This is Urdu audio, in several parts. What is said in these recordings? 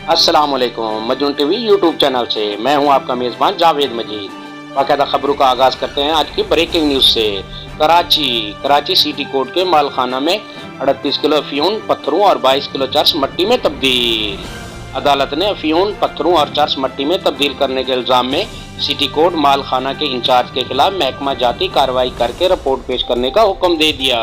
السلام علیکم، مجنون ٹی وی یوٹیوب چینل سے میں ہوں آپ کا میزبان جاوید مجید۔ باقاعدہ خبروں کا آغاز کرتے ہیں آج کی بریکنگ نیوز سے۔ کراچی سٹی کورٹ کے مالخانہ میں 38 کلو افیون پتھروں اور 22 کلو چرس مٹی میں تبدیل۔ عدالت نے افیون پتھروں اور چرس مٹی میں تبدیل کرنے کے الزام میں سٹی کورٹ مالخانہ کے انچارج کے خلاف محکمہ جاتی کارروائی کر کے رپورٹ پیش کرنے کا حکم دے دیا۔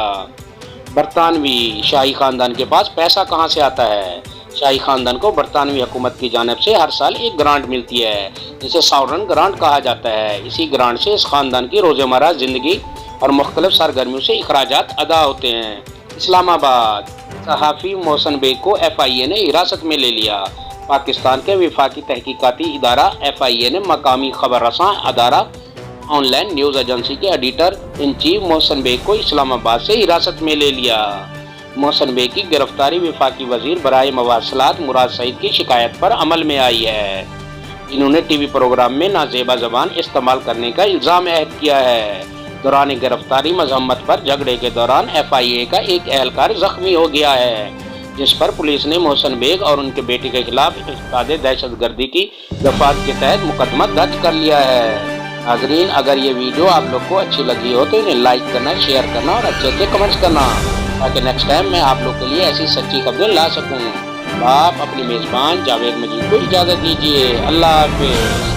برطانوی شاہی خاندان کے پاس پیسہ کہاں سے آتا ہے؟ شاہی خاندان کو برطانوی حکومت کی جانب سے ہر سال ایک گرانٹ ملتی ہے جسے ساورن گرانٹ کہا جاتا ہے۔ اسی گرانٹ سے اس خاندان کی روزمرہ زندگی اور مختلف سرگرمیوں سے اخراجات ادا ہوتے ہیں۔ اسلام آباد، صحافی محسن بیگ کو ایف آئی اے نے حراست میں لے لیا۔ پاکستان کے وفاقی تحقیقاتی ادارہ ایف آئی اے نے مقامی خبر رساں ادارہ آن لائن نیوز ایجنسی کے editor in chief Mohsin Baig کو اسلام آباد سے حراست میں لے لیا۔ محسن بیگ کی گرفتاری وفاقی وزیر برائے مواصلات مراد سعید کی شکایت پر عمل میں آئی ہے، جنہوں نے ٹی وی پروگرام میں نازیبا زبان استعمال کرنے کا الزام عائد کیا ہے۔ دوران گرفتاری مذمت پر جھگڑے کے دوران ایف آئی اے کا ایک اہلکار زخمی ہو گیا ہے، جس پر پولیس نے محسن بیگ اور ان کے بیٹے کے خلاف ارتکاب دہشت گردی کی دفعات کے تحت مقدمہ درج کر لیا ہے۔ ناظرین، اگر یہ ویڈیو آپ لوگ کو اچھی لگی ہو تو انہیں لائک کرنا، شیئر کرنا اور اچھے کمنٹس کرنا، تاکہ نیکسٹ ٹائم میں آپ لوگ کے لیے ایسی سچی خبریں لا سکوں۔ آپ اپنی میزبان جاوید مجید کو اجازت دیجیے۔ اللہ حافظ۔